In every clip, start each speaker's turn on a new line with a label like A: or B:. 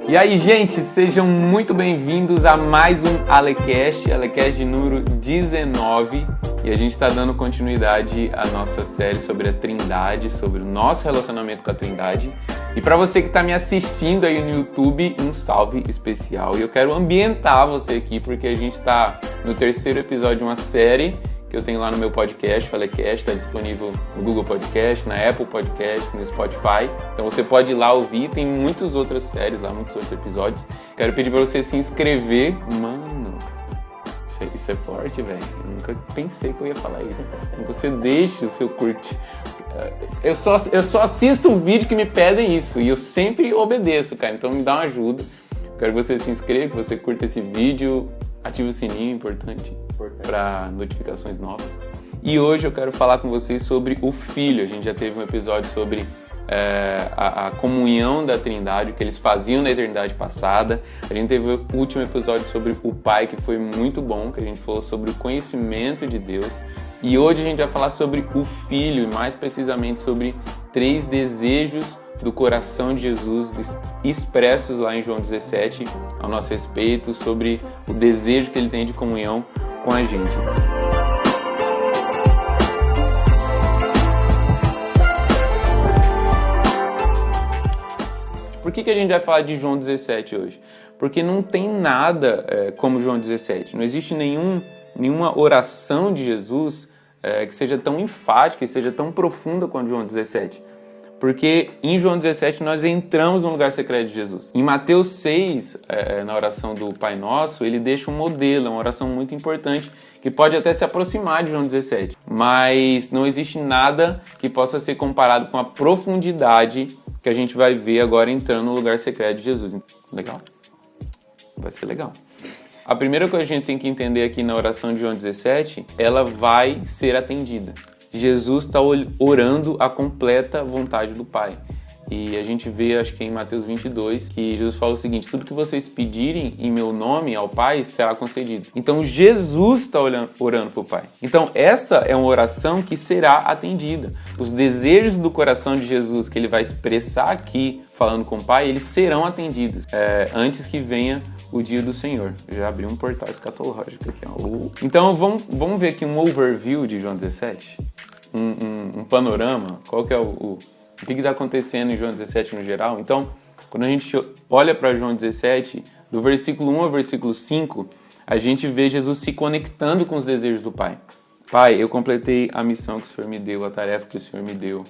A: E aí, gente, sejam muito bem-vindos a mais um Alecast de número 19. E a gente está dando continuidade à nossa série sobre a Trindade, sobre o nosso relacionamento com a Trindade. E para você que está me assistindo aí no YouTube, um salve especial. E eu quero ambientar você aqui, porque a gente está no terceiro episódio de uma série que eu tenho lá no meu podcast, Alecast, está disponível no Google Podcast, na Apple Podcast, no Spotify. Então você pode ir lá ouvir, tem muitas outras séries lá, muitos outros episódios. Quero pedir para você se inscrever. Mano, isso é forte, velho. Eu nunca pensei que eu ia falar isso. Você deixa o seu curte. Eu só assisto o vídeo que me pedem isso e eu sempre obedeço, cara. Então me dá uma ajuda. Quero que você se inscreva, que você curta esse vídeo, ative o sininho, importante. Para notificações novas. E hoje eu quero falar com vocês sobre o Filho. A gente já teve um episódio sobre a comunhão da Trindade, o que eles faziam na eternidade passada. A gente teve o último episódio sobre o Pai, que foi muito bom, que a gente falou sobre o conhecimento de Deus. E hoje a gente vai falar sobre o Filho, e mais precisamente sobre 3 desejos do coração de Jesus expressos lá em João 17 ao nosso respeito, sobre o desejo que ele tem de comunhão com a gente. Por que a gente vai falar de João 17 hoje? Porque não tem nada como João 17. Não existe nenhuma oração de Jesus que seja tão enfática e seja tão profunda quanto João 17. Porque em João 17 nós entramos no lugar secreto de Jesus. Em Mateus 6, na oração do Pai Nosso, ele deixa um modelo, uma oração muito importante, que pode até se aproximar de João 17. Mas não existe nada que possa ser comparado com a profundidade que a gente vai ver agora entrando no lugar secreto de Jesus. Legal? Vai ser legal. A primeira coisa que a gente tem que entender aqui na oração de João 17, ela vai ser atendida. Jesus está orando a completa vontade do Pai. E a gente vê, acho que em Mateus 22, que Jesus fala o seguinte: tudo que vocês pedirem em meu nome ao Pai será concedido. Então Jesus está orando para o Pai. Então essa é uma oração que será atendida. Os desejos do coração de Jesus que ele vai expressar aqui, falando com o Pai, eles serão atendidos antes que venha o dia do Senhor. Eu já abri um portal escatológico aqui. Então vamos ver aqui um overview de João 17. Um panorama. Qual que é o que está acontecendo em João 17 no geral? Então, quando a gente olha para João 17, do versículo 1 ao versículo 5, a gente vê Jesus se conectando com os desejos do Pai. Pai, eu completei a missão que o Senhor me deu, a tarefa que o Senhor me deu.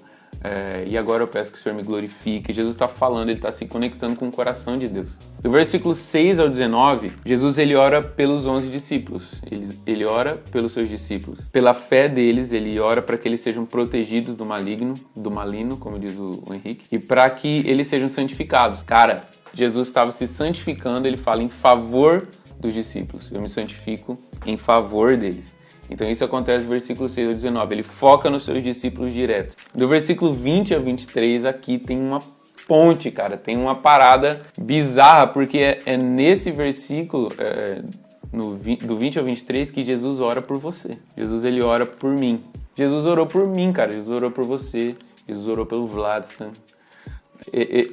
A: E agora eu peço que o Senhor me glorifique. Jesus está falando, ele está se conectando com o coração de Deus. Do versículo 6 ao 19, Jesus ele ora pelos 11 discípulos. Ele ora pelos seus discípulos. Pela fé deles, ele ora para que eles sejam protegidos do maligno, como diz o Henrique, e para que eles sejam santificados. Cara, Jesus estava se santificando, ele fala em favor dos discípulos. Eu me santifico em favor deles. Então isso acontece no versículo 6 ao 19, ele foca nos seus discípulos diretos. Do versículo 20 a 23, aqui tem uma ponte, cara, tem uma parada bizarra, porque é nesse versículo, do 20 ao 23, que Jesus ora por você. Jesus, ele ora por mim. Jesus orou por mim, cara, Jesus orou por você, Jesus orou pelo Vladstan.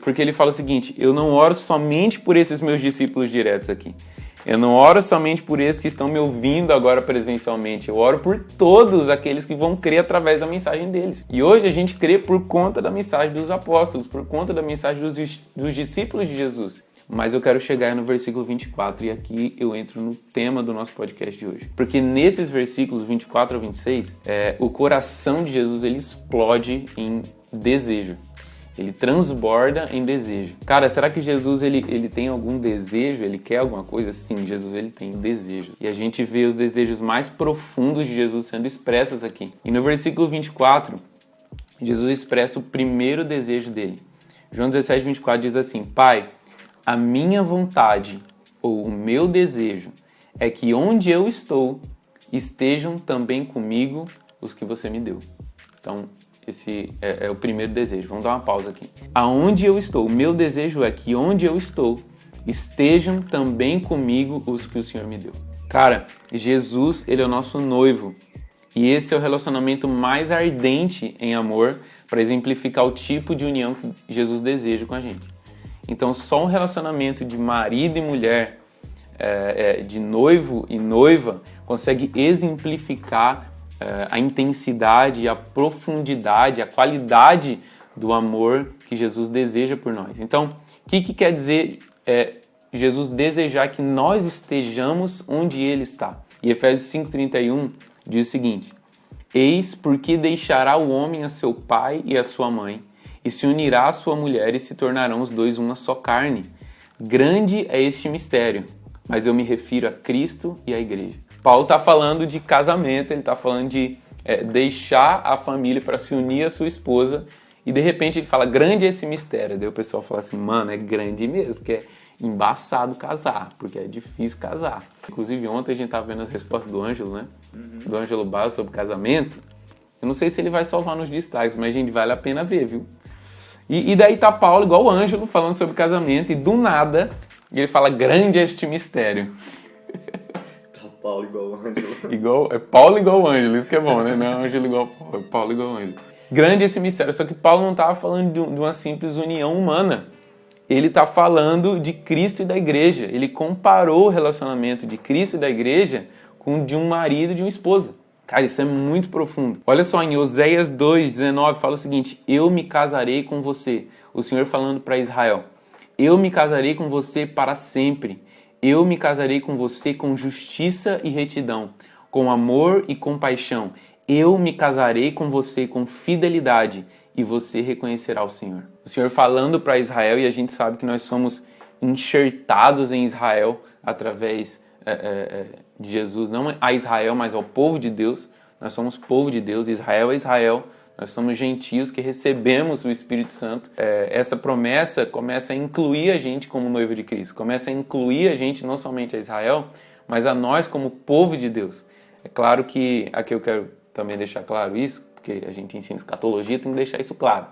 A: Porque ele fala o seguinte: eu não oro somente por esses meus discípulos diretos aqui. Eu não oro somente por esses que estão me ouvindo agora presencialmente. Eu oro por todos aqueles que vão crer através da mensagem deles. E hoje a gente crê por conta da mensagem dos apóstolos, por conta da mensagem dos discípulos de Jesus. Mas eu quero chegar no versículo 24 e aqui eu entro no tema do nosso podcast de hoje. Porque nesses versículos 24 a 26, o coração de Jesus ele explode em desejo. Ele transborda em desejo. Cara, será que Jesus ele tem algum desejo? Ele quer alguma coisa? Sim, Jesus ele tem desejo. E a gente vê os desejos mais profundos de Jesus sendo expressos aqui. E no versículo 24, Jesus expressa o primeiro desejo dele. João 17, 24 diz assim: Pai, a minha vontade ou o meu desejo é que onde eu estou estejam também comigo os que você me deu. Então, esse é o primeiro desejo. Vamos dar uma pausa aqui. Aonde eu estou, o meu desejo é que onde eu estou estejam também comigo os que o Senhor me deu. Cara, Jesus, ele é o nosso noivo. E esse é o relacionamento mais ardente em amor para exemplificar o tipo de união que Jesus deseja com a gente. Então, só um relacionamento de marido e mulher, de noivo e noiva, consegue exemplificar a intensidade, a profundidade, a qualidade do amor que Jesus deseja por nós. Então, o que quer dizer Jesus desejar que nós estejamos onde Ele está? E Efésios 5,31 diz o seguinte: Eis porque deixará o homem a seu pai e a sua mãe, e se unirá à sua mulher, e se tornarão os dois uma só carne. Grande é este mistério, mas eu me refiro a Cristo e à igreja. Paulo está falando de casamento, ele está falando de deixar a família para se unir à sua esposa, e de repente ele fala, grande é esse mistério. Daí o pessoal fala assim, mano, é grande mesmo, porque é embaçado casar, porque é difícil casar. Inclusive ontem a gente estava vendo as respostas do Ângelo, né? Do Ângelo Barros sobre casamento. Eu não sei se ele vai salvar nos destaques, mas gente, vale a pena ver, viu? E daí tá Paulo, igual o Ângelo, falando sobre casamento, e do nada ele fala, grande é este mistério.
B: Tá Paulo igual o Ângelo.
A: É Paulo igual o Ângelo, isso que é bom, né? Não é Ângelo igual Paulo, é Paulo igual o Ângelo. Grande esse mistério, só que Paulo não estava falando de uma simples união humana. Ele está falando de Cristo e da igreja. Ele comparou o relacionamento de Cristo e da igreja com o de um marido e de uma esposa. Cara, isso é muito profundo. Olha só, em Oséias 2:19 fala o seguinte, eu me casarei com você. O Senhor falando para Israel, eu me casarei com você para sempre. Eu me casarei com você com justiça e retidão, com amor e compaixão. Eu me casarei com você com fidelidade e você reconhecerá o Senhor. O Senhor falando para Israel, e a gente sabe que nós somos enxertados em Israel através de Jesus, não a Israel, mas ao povo de Deus. Nós somos povo de Deus, Israel é Israel, nós somos gentios que recebemos o Espírito Santo. Essa promessa começa a incluir a gente como noivo de Cristo, começa a incluir a gente não somente a Israel, mas a nós como povo de Deus. É claro que aqui eu quero também deixar claro isso, porque a gente ensina escatologia, tem que deixar isso claro.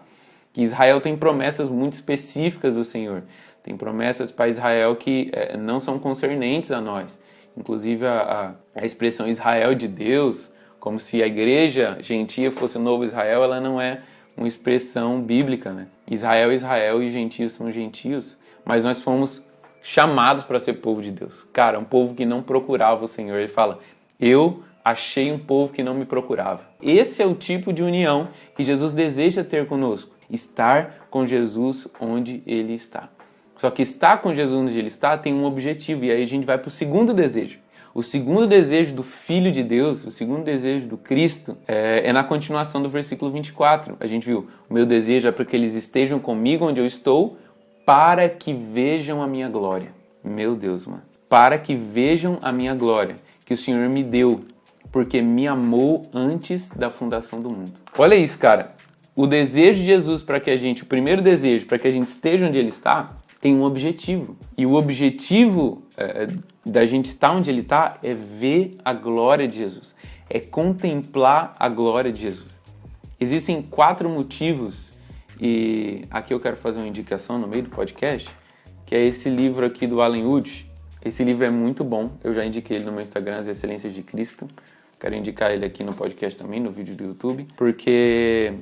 A: Que Israel tem promessas muito específicas do Senhor. Tem promessas para Israel que não são concernentes a nós. Inclusive a expressão Israel de Deus, como se a igreja gentia fosse o novo Israel, ela não é uma expressão bíblica, né? Israel é Israel e gentios são gentios, mas nós fomos chamados para ser povo de Deus. Cara, um povo que não procurava o Senhor. Ele fala, eu achei um povo que não me procurava. Esse é o tipo de união que Jesus deseja ter conosco. Estar com Jesus onde Ele está. Só que estar com Jesus onde Ele está tem um objetivo. E aí a gente vai para o segundo desejo. O segundo desejo do Filho de Deus, o segundo desejo do Cristo, é na continuação do versículo 24. A gente viu, o meu desejo é para que eles estejam comigo onde eu estou, para que vejam a minha glória. Meu Deus, mano. Para que vejam a minha glória, que o Senhor me deu, porque me amou antes da fundação do mundo. Olha isso, cara. O desejo de Jesus para que a gente, o primeiro desejo para que a gente esteja onde Ele está, tem um objetivo. E o objetivo da gente estar onde Ele está é ver a glória de Jesus. É contemplar a glória de Jesus. Existem 4 motivos, e aqui eu quero fazer uma indicação no meio do podcast, que é esse livro aqui do Alan Wood. Esse livro é muito bom. Eu já indiquei ele no meu Instagram, As Excelências de Cristo. Quero indicar ele aqui no podcast também, no vídeo do YouTube, porque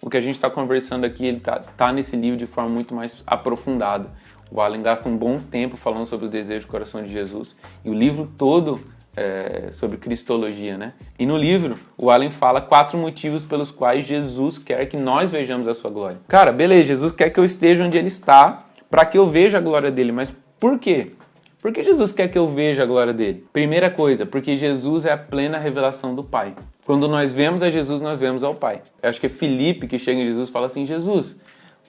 A: o que a gente está conversando aqui, ele tá nesse livro de forma muito mais aprofundada. O Alan gasta um bom tempo falando sobre o desejo do coração de Jesus, e o livro todo é sobre cristologia, né? E no livro, o Alan fala 4 motivos pelos quais Jesus quer que nós vejamos a sua glória. Cara, beleza, Jesus quer que eu esteja onde Ele está, para que eu veja a glória dele, mas por quê? Por que Jesus quer que eu veja a glória dele? Primeira coisa, porque Jesus é a plena revelação do Pai. Quando nós vemos a Jesus, nós vemos ao Pai. Eu acho que é Filipe que chega em Jesus e fala assim, Jesus,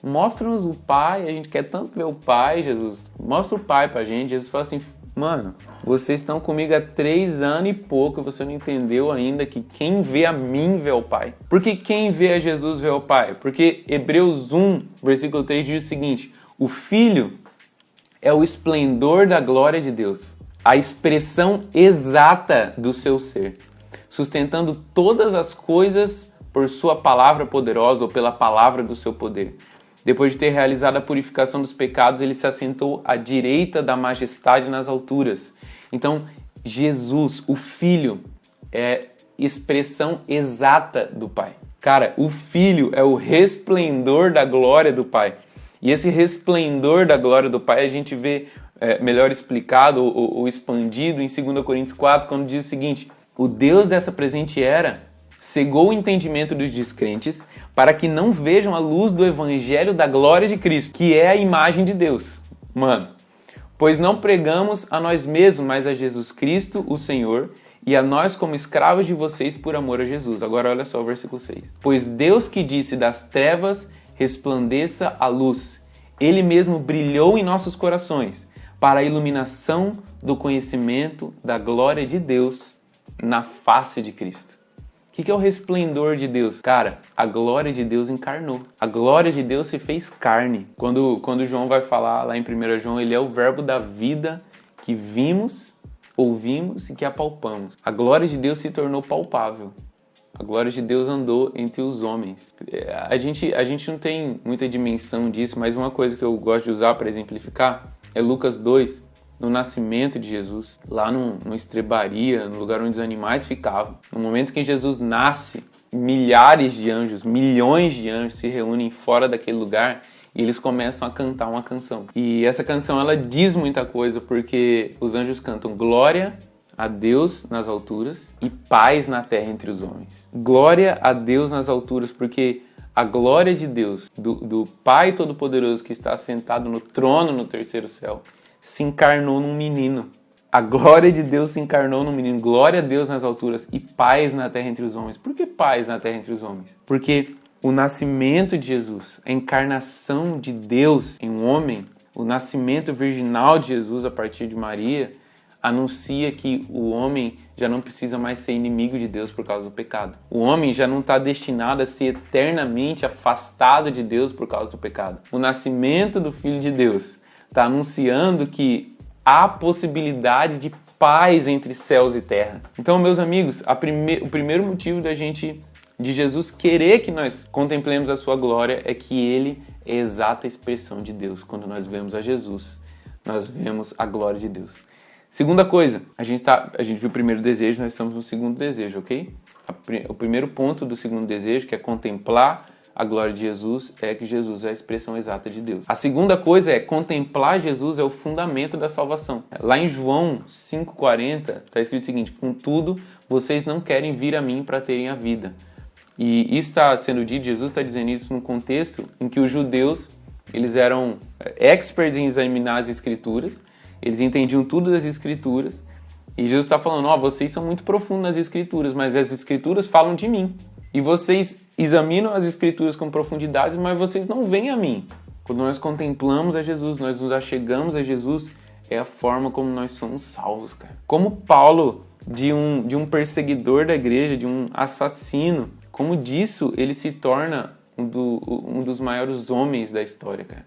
A: mostra-nos o Pai, a gente quer tanto ver o Pai, Jesus. Mostra o Pai pra gente. Jesus fala assim, mano, vocês estão comigo há 3 anos e pouco e você não entendeu ainda que quem vê a mim vê ao Pai. Por que quem vê a Jesus vê ao Pai? Porque Hebreus 1, versículo 3 diz o seguinte, o Filho é o esplendor da glória de Deus, a expressão exata do seu ser, sustentando todas as coisas por sua palavra poderosa ou pela palavra do seu poder. Depois de ter realizado a purificação dos pecados, ele se assentou à direita da majestade nas alturas. Então, Jesus, o Filho, é expressão exata do Pai. Cara, o Filho é o resplendor da glória do Pai. E esse resplendor da glória do Pai a gente vê melhor explicado ou expandido em 2 Coríntios 4, quando diz o seguinte: o Deus dessa presente era cegou o entendimento dos descrentes para que não vejam a luz do evangelho da glória de Cristo, que é a imagem de Deus. Mano, pois não pregamos a nós mesmos, mas a Jesus Cristo, o Senhor, e a nós como escravos de vocês por amor a Jesus. Agora olha só o versículo 6. Pois Deus que disse das trevas resplandeça a luz, Ele mesmo brilhou em nossos corações para a iluminação do conhecimento da glória de Deus na face de Cristo. O que é o resplendor de Deus? Cara, a glória de Deus encarnou. A glória de Deus se fez carne. Quando João vai falar lá em 1 João, ele é o verbo da vida que vimos, ouvimos e que apalpamos. A glória de Deus se tornou palpável. A glória de Deus andou entre os homens. A gente não tem muita dimensão disso, mas uma coisa que eu gosto de usar para exemplificar é Lucas 2, no nascimento de Jesus, lá numa estrebaria, no lugar onde os animais ficavam. No momento que Jesus nasce, milhares de anjos, milhões de anjos se reúnem fora daquele lugar e eles começam a cantar uma canção. E essa canção, ela diz muita coisa, porque os anjos cantam glória a Deus nas alturas e paz na terra entre os homens. Glória a Deus nas alturas, porque a glória de Deus, do Pai Todo-Poderoso que está sentado no trono no terceiro céu, se encarnou num menino. A glória de Deus se encarnou num menino. Glória a Deus nas alturas e paz na terra entre os homens. Por que paz na terra entre os homens? Porque o nascimento de Jesus, a encarnação de Deus em um homem, o nascimento virginal de Jesus a partir de Maria, anuncia que o homem já não precisa mais ser inimigo de Deus por causa do pecado. O homem já não está destinado a ser eternamente afastado de Deus por causa do pecado. O nascimento do Filho de Deus está anunciando que há possibilidade de paz entre céus e terra. Então, meus amigos, o primeiro motivo de Jesus querer que nós contemplemos a sua glória é que Ele é a exata expressão de Deus. Quando nós vemos a Jesus, nós vemos a glória de Deus. Segunda coisa, a gente viu o primeiro desejo, nós estamos no segundo desejo, ok? O primeiro ponto do segundo desejo, que é contemplar a glória de Jesus, é que Jesus é a expressão exata de Deus. A segunda coisa é contemplar Jesus é o fundamento da salvação. Lá em João 5,40 está escrito o seguinte: contudo, vocês não querem vir a mim para terem a vida. E isso está sendo dito, Jesus está dizendo isso num contexto em que os judeus, eles eram experts em examinar as escrituras, eles entendiam tudo das escrituras, e Jesus está falando, vocês são muito profundos nas escrituras, mas as escrituras falam de mim. E vocês examinam as escrituras com profundidade, mas vocês não vêm a mim. Quando nós contemplamos a Jesus, nós nos achegamos a Jesus, é a forma como nós somos salvos, cara. Como Paulo, de um perseguidor da igreja, de um assassino, como disso ele se torna um dos maiores homens da história, cara.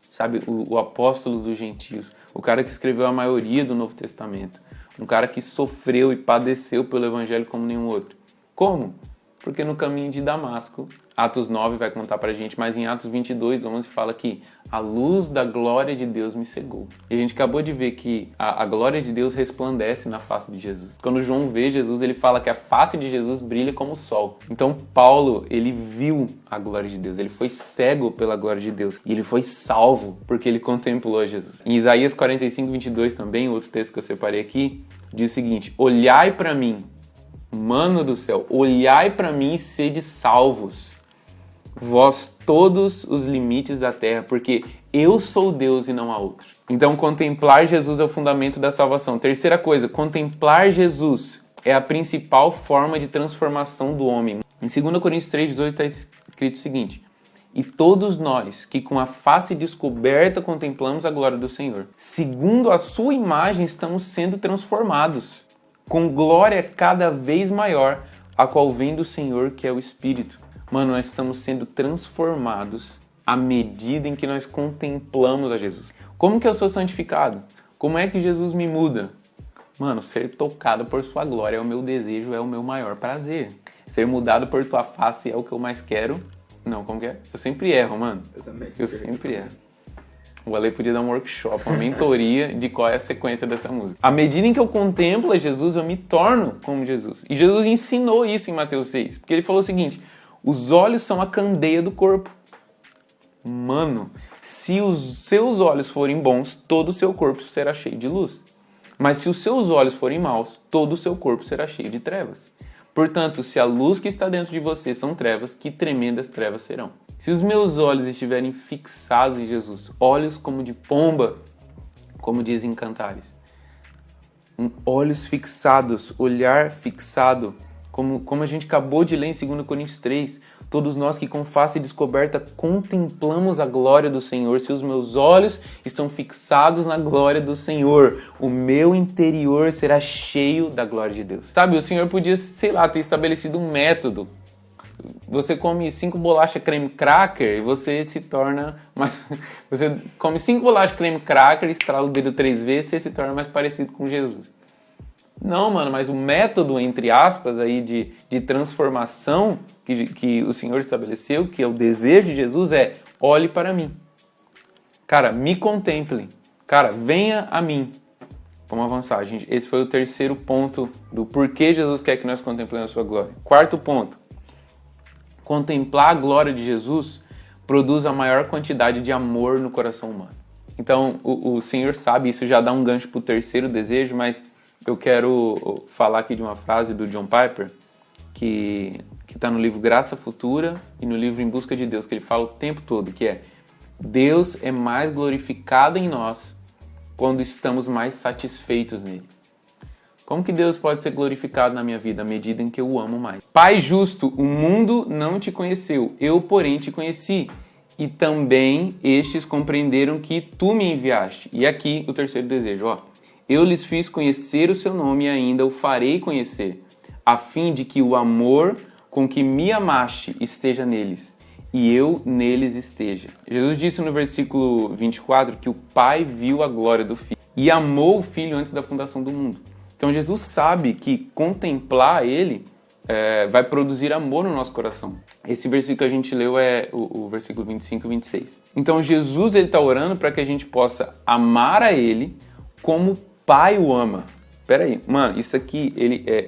A: Sabe, o apóstolo dos gentios, o cara que escreveu a maioria do Novo Testamento, um cara que sofreu e padeceu pelo evangelho como nenhum outro. Como? Porque no caminho de Damasco, Atos 9 vai contar pra gente, mas em Atos 22, 11 fala que a luz da glória de Deus me cegou. E a gente acabou de ver que a glória de Deus resplandece na face de Jesus. Quando João vê Jesus, ele fala que a face de Jesus brilha como o sol. Então Paulo, ele viu a glória de Deus, ele foi cego pela glória de Deus. E ele foi salvo porque ele contemplou a Jesus. Em Isaías 45, 22 também, outro texto que eu separei aqui, diz o seguinte: olhai pra mim, mano do céu, olhai pra mim e sede salvos, vós todos os limites da terra, porque eu sou Deus e não há outro. Então, contemplar Jesus é o fundamento da salvação. Terceira coisa, contemplar Jesus é a principal forma de transformação do homem. Em 2 Coríntios 3,18 está escrito o seguinte: e todos nós que com a face descoberta contemplamos a glória do Senhor, segundo a sua imagem estamos sendo transformados, com glória cada vez maior, a qual vem do Senhor, que é o Espírito. Mano, nós estamos sendo transformados à medida em que nós contemplamos a Jesus. Como que eu sou santificado? Como é que Jesus me muda? Mano, ser tocado por sua glória é o meu desejo, é o meu maior prazer. Ser mudado por tua face é o que eu mais quero. Não, como que é? Eu sempre erro, mano. Eu sempre erro. O Ale podia dar um workshop, uma mentoria de qual é a sequência dessa música. À medida em que eu contemplo a Jesus, eu me torno como Jesus. E Jesus ensinou isso em Mateus 6, porque ele falou o seguinte: os olhos são a candeia do corpo. Mano, se os seus olhos forem bons, todo o seu corpo será cheio de luz. Mas se os seus olhos forem maus, todo o seu corpo será cheio de trevas. Portanto, se a luz que está dentro de você são trevas, que tremendas trevas serão. Se os meus olhos estiverem fixados em Jesus, olhos como de pomba, como dizem Cantares, olhos fixados, olhar fixado, como a gente acabou de ler em 2 Coríntios 3, todos nós que com face descoberta contemplamos a glória do Senhor. Se os meus olhos estão fixados na glória do Senhor, o meu interior será cheio da glória de Deus. Sabe, o Senhor podia, sei lá, ter estabelecido um método. Você come 5 bolachas creme cracker e você se torna mais... Você come 5 bolachas creme cracker, estrala o dedo 3 vezes e você se torna mais parecido com Jesus. Não, mano, mas o método, entre aspas, aí de transformação que o Senhor estabeleceu, que é o desejo de Jesus, é: olhe para mim. Cara, me contemplem. Cara, venha a mim. Vamos avançar, gente. Esse foi o terceiro ponto do porquê Jesus quer que nós contemplemos a sua glória. Quarto ponto. Contemplar a glória de Jesus produz a maior quantidade de amor no coração humano. Então, o Senhor sabe, isso já dá um gancho para o terceiro desejo, mas eu quero falar aqui de uma frase do John Piper, que está no livro Graça Futura e no livro Em Busca de Deus, que ele fala o tempo todo, que é: Deus é mais glorificado em nós quando estamos mais satisfeitos nele. Como que Deus pode ser glorificado na minha vida? À medida em que eu o amo mais. Pai justo, o mundo não te conheceu, eu, porém, te conheci. E também estes compreenderam que tu me enviaste. E aqui o terceiro desejo, ó. Eu lhes fiz conhecer o seu nome e ainda o farei conhecer, a fim de que o amor com que me amaste esteja neles, e eu neles esteja. Jesus disse no versículo 24 que o Pai viu a glória do Filho e amou o Filho antes da fundação do mundo. Então Jesus sabe que contemplar Ele vai produzir amor no nosso coração. Esse versículo que a gente leu é o versículo 25 e 26. Então Jesus está orando para que a gente possa amar a Ele como o Pai o ama. Pera aí, mano, isso aqui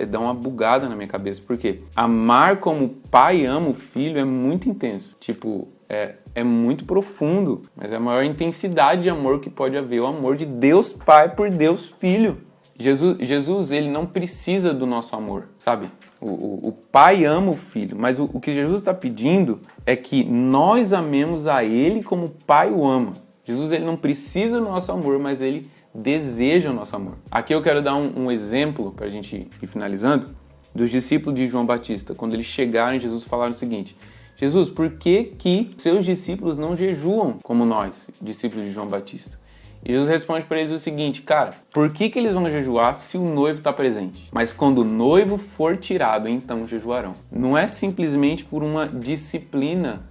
A: dá uma bugada na minha cabeça. Por quê? Amar como o Pai ama o Filho é muito intenso. Tipo, é muito profundo. Mas é a maior intensidade de amor que pode haver. O amor de Deus Pai por Deus Filho. Jesus, ele não precisa do nosso amor, sabe? O Pai ama o Filho, mas o que Jesus está pedindo é que nós amemos a Ele como o Pai o ama. Jesus, ele não precisa do nosso amor, mas ele deseja o nosso amor. Aqui eu quero dar um exemplo, para a gente ir finalizando, dos discípulos de João Batista. Quando eles chegaram, Jesus falaram o seguinte: Jesus, por que seus discípulos não jejuam como nós, discípulos de João Batista? E Jesus responde para eles o seguinte: cara, por que eles vão jejuar se o noivo está presente? Mas quando o noivo for tirado, então jejuarão. Não é simplesmente por uma disciplina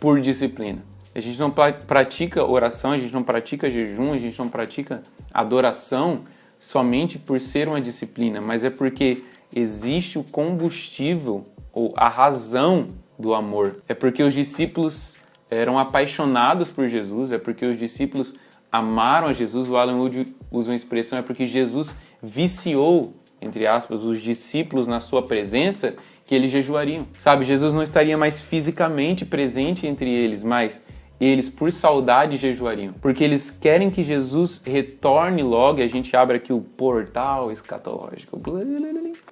A: por disciplina. A gente não pratica oração, a gente não pratica jejum, a gente não pratica adoração somente por ser uma disciplina, mas é porque existe o combustível ou a razão do amor. É porque os discípulos eram apaixonados por Jesus, é porque os discípulos amaram a Jesus. O Alan Wood usa uma expressão: é porque Jesus viciou, entre aspas, os discípulos na sua presença, que eles jejuariam. Sabe, Jesus não estaria mais fisicamente presente entre eles, mas eles, por saudade, jejuariam. Porque eles querem que Jesus retorne logo, e a gente abre aqui o portal escatológico.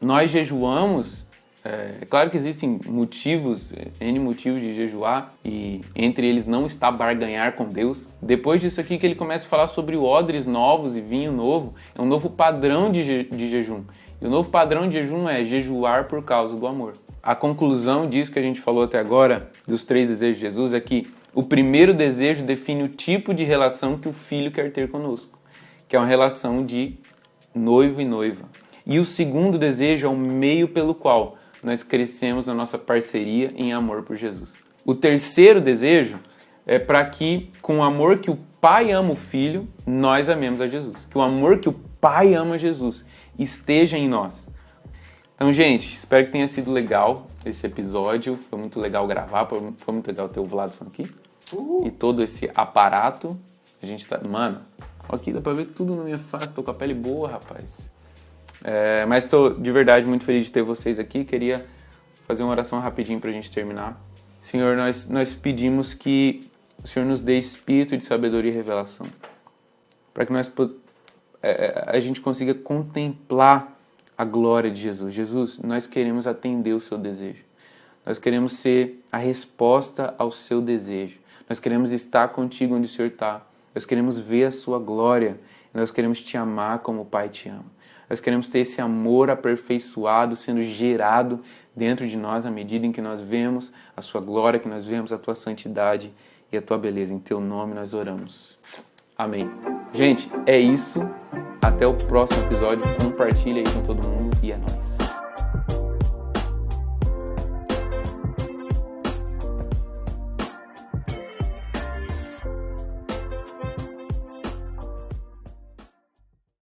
A: Nós jejuamos. É claro que existem motivos, N motivos de jejuar, e entre eles não está barganhar com Deus. Depois disso aqui que ele começa a falar sobre odres novos e vinho novo, é um novo padrão de jejum. E o novo padrão de jejum é jejuar por causa do amor. A conclusão disso que a gente falou até agora, dos 3 desejos de Jesus, é que o primeiro desejo define o tipo de relação que o Filho quer ter conosco, que é uma relação de noivo e noiva. E o segundo desejo é o meio pelo qual nós crescemos a nossa parceria em amor por Jesus. O terceiro desejo é para que, com o amor que o Pai ama o Filho, nós amemos a Jesus. Que o amor que o Pai ama a Jesus esteja em nós. Então, gente, espero que tenha sido legal esse episódio. Foi muito legal gravar, foi muito legal ter o Vladson aqui. E todo esse aparato. A gente tá... Mano, aqui dá pra ver tudo na minha face. Tô com a pele boa, rapaz. Mas estou de verdade muito feliz de ter vocês aqui. Queria fazer uma oração rapidinho para a gente terminar. Senhor, nós pedimos que o Senhor nos dê espírito de sabedoria e revelação, para que a gente consiga contemplar a glória de Jesus. Jesus, nós queremos atender o seu desejo. Nós queremos ser a resposta ao seu desejo. Nós queremos estar contigo onde o Senhor está. Nós queremos ver a sua glória. Nós queremos te amar como o Pai te ama. Nós queremos ter esse amor aperfeiçoado sendo gerado dentro de nós à medida em que nós vemos a sua glória, que nós vemos a tua santidade e a tua beleza. Em teu nome nós oramos. Amém. Gente, é isso. Até o próximo episódio. Compartilha aí com todo mundo e é nóis.